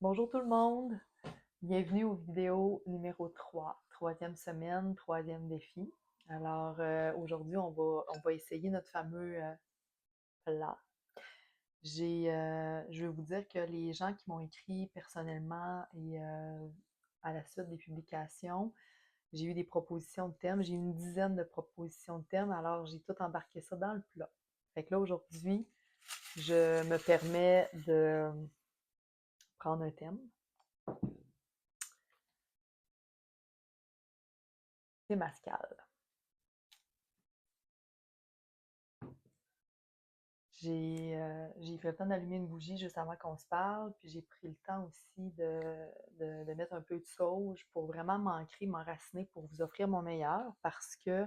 Bonjour tout le monde, bienvenue aux vidéos numéro 3, troisième semaine, troisième défi. Alors aujourd'hui, on va essayer notre fameux plat. Je veux vous dire que les gens qui m'ont écrit personnellement et à la suite des publications, j'ai eu des propositions de thèmes, j'ai eu une dizaine de propositions de thèmes, alors j'ai tout embarqué ça dans le plat. Fait que là aujourd'hui, je me permets de prendre un thème. Témascal. J'ai fait le temps d'allumer une bougie juste avant qu'on se parle, puis j'ai pris le temps aussi de mettre un peu de sauge pour vraiment m'ancrer, m'enraciner pour vous offrir mon meilleur parce que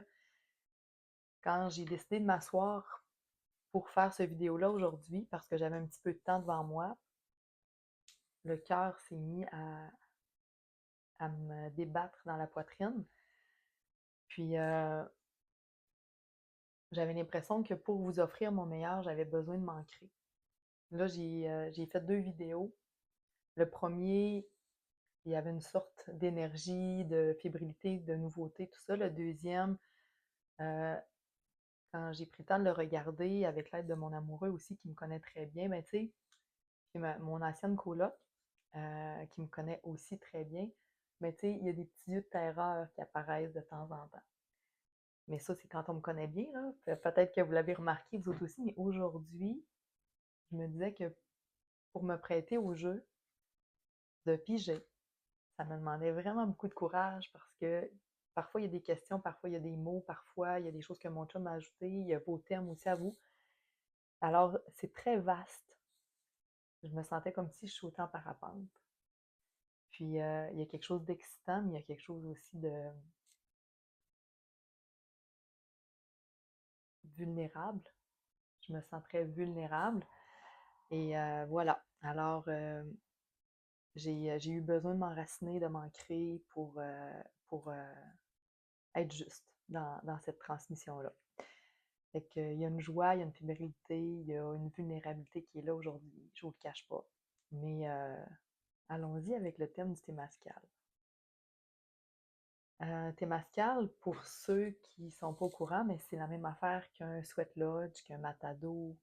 quand j'ai décidé de m'asseoir pour faire cette vidéo-là aujourd'hui, parce que j'avais un petit peu de temps devant moi, le cœur s'est mis à me débattre dans la poitrine. Puis j'avais l'impression que pour vous offrir mon meilleur, j'avais besoin de m'ancrer. Là, j'ai fait 2 vidéos. Le premier, il y avait une sorte d'énergie, de fébrilité, de nouveauté, tout ça. Le deuxième, euh, quand j'ai pris le temps de le regarder avec l'aide de mon amoureux aussi, qui me connaît très bien, ben tu sais, puis mon ancienne coloc, qui me connaît aussi très bien, mais tu sais, il y a des petits yeux de terreur qui apparaissent de temps en temps. Mais ça, c'est quand on me connaît bien, là. Peut-être que vous l'avez remarqué, vous autres aussi, mais aujourd'hui, je me disais que pour me prêter au jeu de piger, ça me demandait vraiment beaucoup de courage parce que parfois il y a des questions, parfois il y a des mots, parfois il y a des choses que mon chum a ajoutées, il y a vos termes aussi à vous. Alors, c'est très vaste. Je me sentais comme si je sautais en parapente. Puis, il y a quelque chose d'excitant, mais il y a quelque chose aussi de vulnérable. Je me sens très vulnérable. Et voilà. Alors, j'ai eu besoin de m'enraciner, de m'ancrer pour être juste dans cette transmission-là. Fait qu'il y a une joie, il y a une fébrilité, il y a une vulnérabilité qui est là aujourd'hui, je vous le cache pas. Mais allons-y avec le thème du Témascal. Témascal, pour ceux qui ne sont pas au courant, mais c'est la même affaire qu'un sweat lodge, qu'un matado,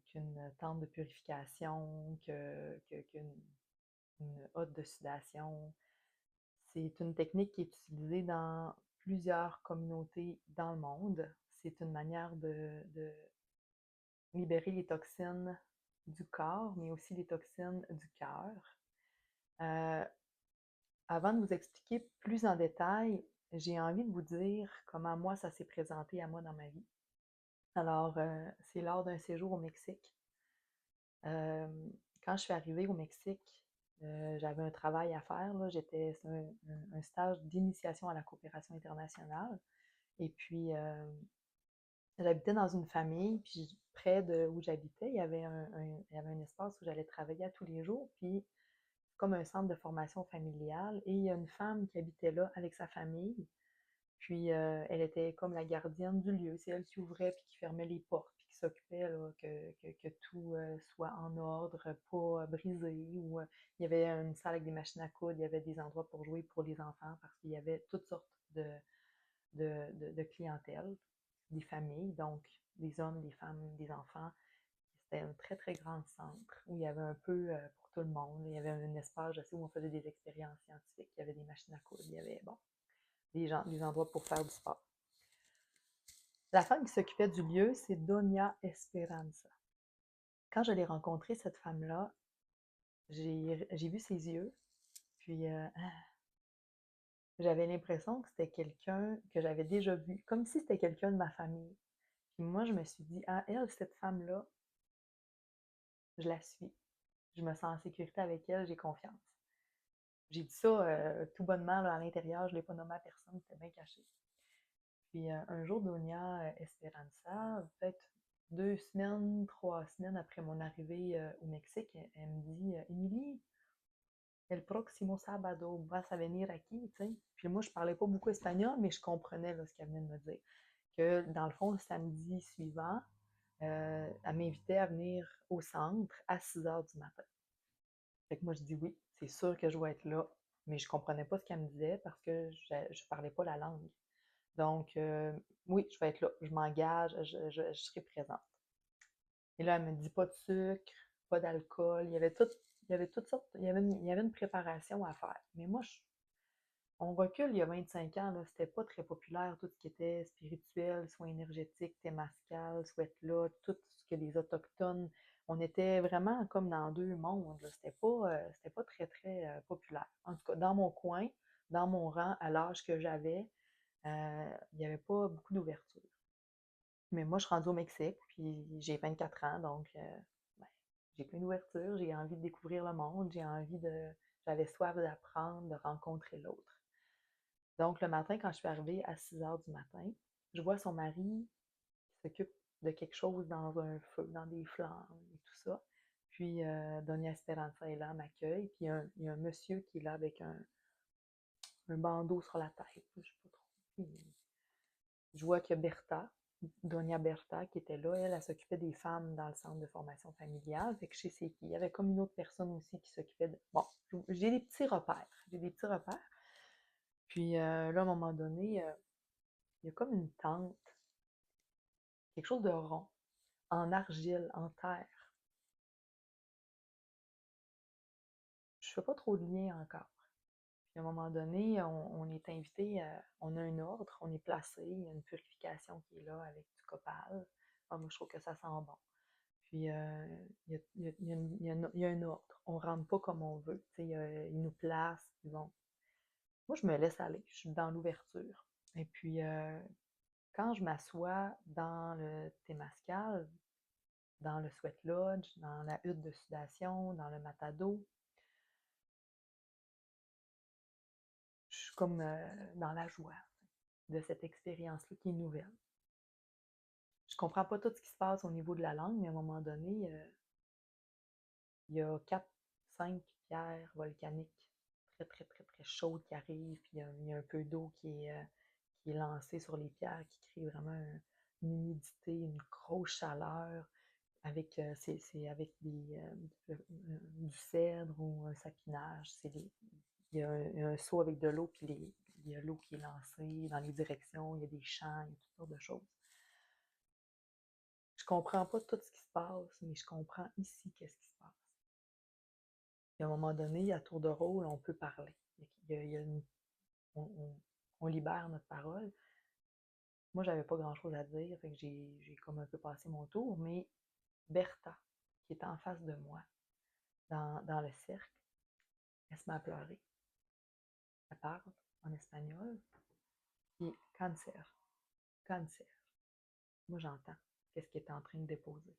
qu'une tente de purification, qu'une hotte de sudation. C'est une technique qui est utilisée dans plusieurs communautés dans le monde. C'est une manière de libérer les toxines du corps, mais aussi les toxines du cœur. Euh, Avant de vous expliquer plus en détail, j'ai envie de vous dire comment moi ça s'est présenté à moi dans ma vie. Alors, c'est lors d'un séjour au Mexique. Euh, Quand je suis arrivée au Mexique, j'avais un travail à faire. J'étais un stage d'initiation à la coopération internationale. Et puis, j'habitais dans une famille, puis près de où j'habitais, il y avait un espace où j'allais travailler à tous les jours, puis comme un centre de formation familiale. Et il y a une femme qui habitait là avec sa famille. Puis elle était comme la gardienne du lieu. C'est elle qui ouvrait puis qui fermait les portes, puis qui s'occupait là, que tout soit en ordre, pas brisé. Ou il y avait une salle avec des machines à coudre, il y avait des endroits pour jouer pour les enfants parce qu'il y avait toutes sortes de clientèle, des familles, donc des hommes, des femmes, des enfants. C'était un très, très grand centre où il y avait un peu pour tout le monde. Il y avait un espace aussi où on faisait des expériences scientifiques. Il y avait des machines à coudre, il y avait bon, des endroits pour faire du sport. La femme qui s'occupait du lieu, c'est Doña Esperanza. Quand je l'ai rencontrée, cette femme-là, j'ai vu ses yeux, puis j'avais l'impression que c'était quelqu'un que j'avais déjà vu, comme si c'était quelqu'un de ma famille. Puis moi, je me suis dit, ah, elle, cette femme-là, je la suis. Je me sens en sécurité avec elle, j'ai confiance. J'ai dit ça tout bonnement là, à l'intérieur, je ne l'ai pas nommé à personne, c'était bien caché. Puis un jour, Doña Esperanza, peut-être 2 semaines, 3 semaines après mon arrivée au Mexique, elle me dit Émilie, el próximo sábado vas a venir aquí, tu sais. Puis moi, je parlais pas beaucoup espagnol, mais je comprenais là, ce qu'elle venait de me dire. Que dans le fond, le samedi suivant, elle m'invitait à venir au centre à 6 heures du matin. Fait que moi, je dis oui, c'est sûr que je vais être là, mais je comprenais pas ce qu'elle me disait parce que je parlais pas la langue. Donc, oui, je vais être là, je m'engage, je serai présente. Et là, elle me dit pas de sucre, pas d'alcool, il y avait toutes sortes, il y avait une préparation à faire. Mais moi, on recule il y a 25 ans, là, c'était pas très populaire, tout ce qui était spirituel, soins énergétiques, Témascal, Sweat-là, tout ce que les Autochtones, on était vraiment comme dans deux mondes, là. C'était pas très, très populaire. En tout cas, dans mon coin, dans mon rang, à l'âge que j'avais, il n'y avait pas beaucoup d'ouverture. Mais moi, je suis rendue au Mexique, puis j'ai 24 ans, donc ben, j'ai plein d'ouverture, j'ai envie de découvrir le monde, j'avais soif d'apprendre, de rencontrer l'autre. Donc, le matin, quand je suis arrivée à 6 heures du matin, je vois son mari qui s'occupe de quelque chose dans un feu, dans des flammes et tout ça. Puis, Doña Esperanza est là, m'accueille. Puis, il y a un monsieur qui est là avec un bandeau sur la tête. Je sais pas trop. Puis, je vois qu'il y a Bertha, Doña Bertha, qui était là. Elle s'occupait des femmes dans le centre de formation familiale. Fait que je sais c'est qui. Il y avait comme une autre personne aussi qui s'occupait de. Bon, j'ai des petits repères. J'ai des petits repères. Puis là, à un moment donné, il y a comme une tente, quelque chose de rond, en argile, en terre. Je fais pas trop de lien encore. Puis à un moment donné, on est invité, on a un ordre, on est placé, il y a une purification qui est là avec du copal. Ah, moi, je trouve que ça sent bon. Puis il y a un ordre. On rentre pas comme on veut. Ils nous placent, puis bon. Moi, je me laisse aller. Je suis dans l'ouverture. Et puis, quand je m'assois dans le Témascal, dans le sweat lodge, dans la hutte de sudation, dans le matado, je suis comme dans la joie de cette expérience-là qui est nouvelle. Je comprends pas tout ce qui se passe au niveau de la langue, mais à un moment donné, il y a 4, 5 pierres volcaniques très, très, très, très chaudes qui arrivent, puis il y a un peu d'eau qui est lancée sur les pierres, qui crée vraiment une humidité, une grosse chaleur, avec, c'est avec du cèdre ou un sapinage. Il y a un seau avec de l'eau, puis il y a l'eau qui est lancée dans les directions, il y a des champs, il y a toutes sortes de choses. Je comprends pas tout ce qui se passe, mais je comprends ici qu'est-ce qui se passe. Et à un moment donné, à tour de rôle, on peut parler. Il y a on, on- on libère notre parole. Moi, j'avais pas grand-chose à dire, fait que j'ai comme un peu passé mon tour, mais Bertha, qui est en face de moi, dans le cercle, elle se met à pleurer. Elle parle en espagnol, puis cancer, cancer. Moi, j'entends qu'est-ce qu'elle est en train de déposer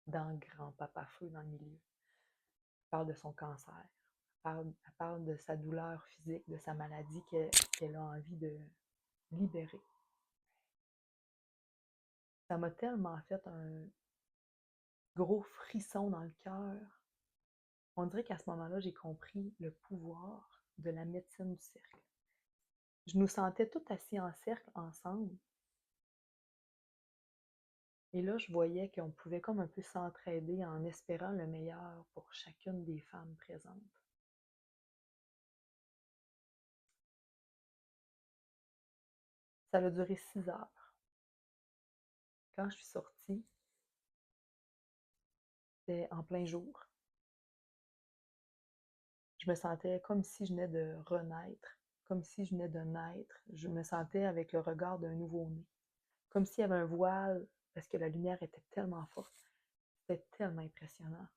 dans grand papa feu dans le milieu. Elle parle de son cancer. Elle parle de sa douleur physique, de sa maladie qu'elle a envie de libérer. Ça m'a tellement fait un gros frisson dans le cœur. On dirait qu'à ce moment-là, j'ai compris le pouvoir de la médecine du cercle. Je nous sentais tous assis en cercle ensemble. Et là, je voyais qu'on pouvait comme un peu s'entraider en espérant le meilleur pour chacune des femmes présentes. Ça a duré 6 heures. Quand je suis sortie, c'était en plein jour. Je me sentais comme si je venais de renaître, comme si je venais de naître. Je me sentais avec le regard d'un nouveau-né, comme s'il y avait un voile, parce que la lumière était tellement forte. C'était tellement impressionnant.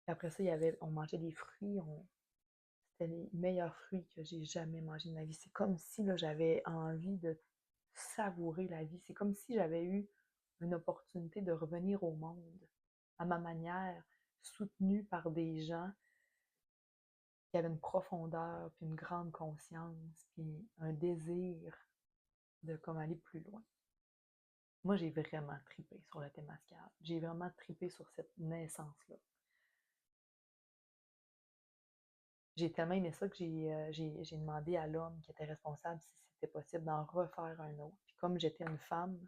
Et après ça, on mangeait des fruits, c'était les meilleurs fruits que j'ai jamais mangés de ma vie. C'est comme si là, j'avais envie de savourer la vie. C'est comme si j'avais eu une opportunité de revenir au monde à ma manière, soutenue par des gens qui avaient une profondeur, puis une grande conscience, puis un désir de comme aller plus loin. Moi, j'ai vraiment tripé sur le Témascal. J'ai vraiment tripé sur cette naissance-là. J'ai tellement aimé ça que j'ai demandé à l'homme qui était responsable si c'était possible d'en refaire un autre. Puis comme j'étais une femme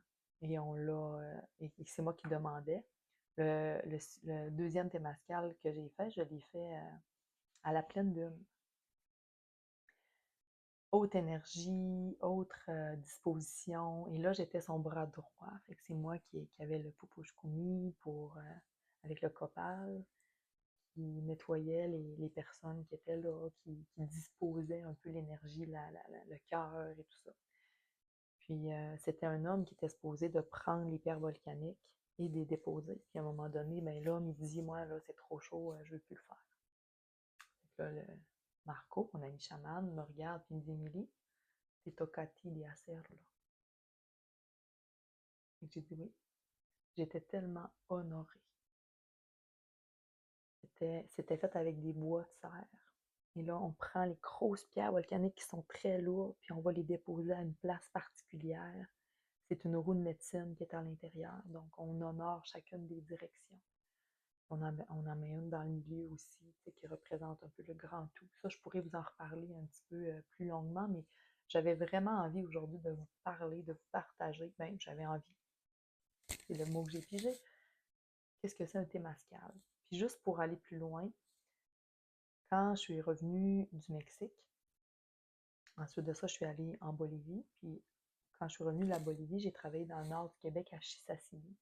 et et c'est moi qui demandais, Le deuxième Temazcal que j'ai fait, je l'ai fait à la pleine lune. Haute énergie, autre disposition. Et là, j'étais son bras droit. Fait que c'est moi qui avait le pupushkumi avec le copal, qui nettoyait les personnes qui étaient là, qui disposaient un peu l'énergie, le cœur et tout ça. Puis c'était un homme qui était supposé de prendre les pierres volcaniques et de les déposer. Puis à un moment donné, ben l'homme, il dit, moi, là, c'est trop chaud, je veux plus le faire. Fait que là, Marco, mon ami chaman, me regarde et me dit, Émilie, t'es toccati di hacerlo. Et j'ai dit oui. J'étais tellement honorée. C'était fait avec des bois de serre. Et là, on prend les grosses pierres volcaniques qui sont très lourdes, puis on va les déposer à une place particulière. C'est une roue de médecine qui est à l'intérieur, donc on honore chacune des directions. On en met une dans le milieu aussi, qui représente un peu le grand tout. Ça, je pourrais vous en reparler un petit peu plus longuement, mais j'avais vraiment envie aujourd'hui de vous parler, de vous partager. Ben, j'avais envie, c'est le mot que j'ai pigé. Qu'est-ce que c'est un Temazcal? Puis juste pour aller plus loin, quand je suis revenue du Mexique, ensuite de ça, je suis allée en Bolivie. Puis quand je suis revenue de la Bolivie, j'ai travaillé dans le nord du Québec à Chisasibi.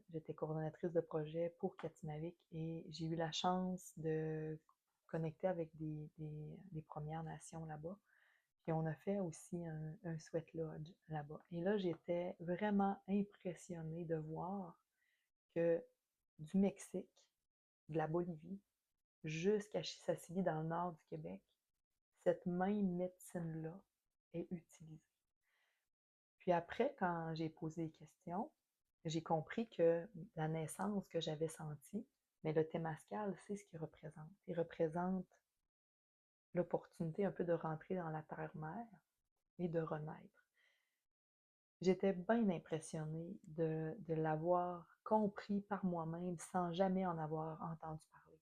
J'étais coordonnatrice de projet pour Katimavik et j'ai eu la chance de connecter avec des Premières Nations là-bas. Puis on a fait aussi un sweat lodge là-bas. Et là, j'étais vraiment impressionnée de voir que du Mexique, de la Bolivie, jusqu'à Chisasibi dans le nord du Québec, cette même médecine-là est utilisée. Puis après, quand j'ai posé des questions, j'ai compris que la naissance que j'avais sentie, mais le Temazcal, c'est ce qu'il représente. Il représente l'opportunité un peu de rentrer dans la terre-mère et de renaître. J'étais bien impressionnée de l'avoir compris par moi-même sans jamais en avoir entendu parler.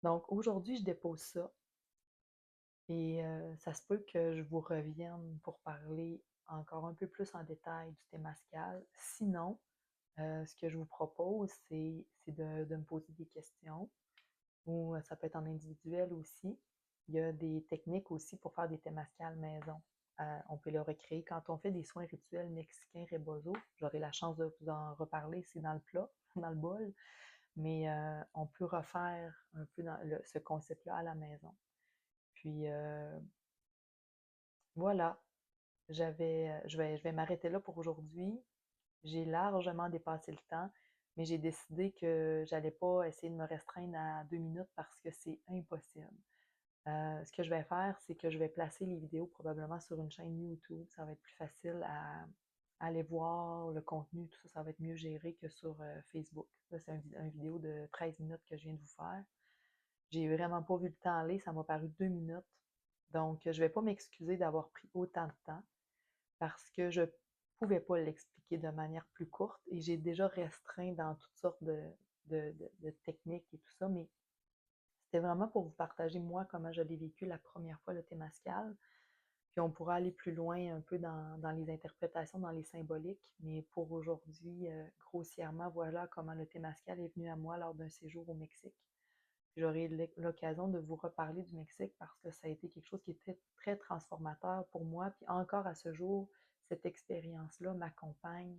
Donc aujourd'hui, je dépose ça et ça se peut que je vous revienne pour parler encore un peu plus en détail du Temazcal. Sinon, ce que je vous propose, c'est de me poser des questions ou ça peut être en individuel aussi. Il y a des techniques aussi pour faire des Temazcal maison. On peut le recréer quand on fait des soins rituels mexicains rebozo. J'aurai la chance de vous en reparler, c'est dans le plat, dans le bol. Mais on peut refaire un peu ce concept-là à la maison. Puis voilà, je vais m'arrêter là pour aujourd'hui. J'ai largement dépassé le temps, mais j'ai décidé que j'allais pas essayer de me restreindre à 2 minutes parce que c'est impossible. Ce que je vais faire, c'est que je vais placer les vidéos probablement sur une chaîne YouTube. Ça va être plus facile à aller voir le contenu, tout ça, ça va être mieux géré que sur Facebook. Là, c'est une vidéo de 13 minutes que je viens de vous faire. J'ai vraiment pas vu le temps aller, ça m'a paru 2 minutes. Donc, je ne vais pas m'excuser d'avoir pris autant de temps parce que je ne pouvais pas l'expliquer de manière plus courte et j'ai déjà restreint dans toutes sortes de techniques et tout ça, mais c'était vraiment pour vous partager moi comment je l'ai vécu la première fois le Temazcal. Puis on pourra aller plus loin un peu dans les interprétations, dans les symboliques, mais pour aujourd'hui, grossièrement, voilà comment le Temazcal est venu à moi lors d'un séjour au Mexique. J'aurai l'occasion de vous reparler du Mexique parce que ça a été quelque chose qui était très transformateur pour moi. Puis encore à ce jour, cette expérience-là m'accompagne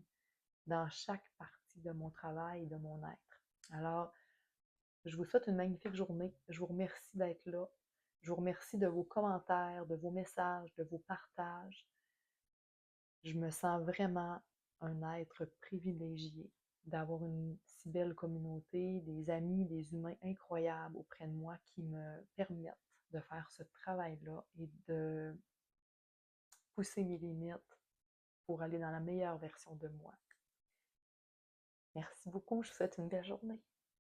dans chaque partie de mon travail et de mon être. Alors, je vous souhaite une magnifique journée. Je vous remercie d'être là. Je vous remercie de vos commentaires, de vos messages, de vos partages. Je me sens vraiment un être privilégié d'avoir une si belle communauté, des amis, des humains incroyables auprès de moi qui me permettent de faire ce travail-là et de pousser mes limites pour aller dans la meilleure version de moi. Merci beaucoup, je vous souhaite une belle journée.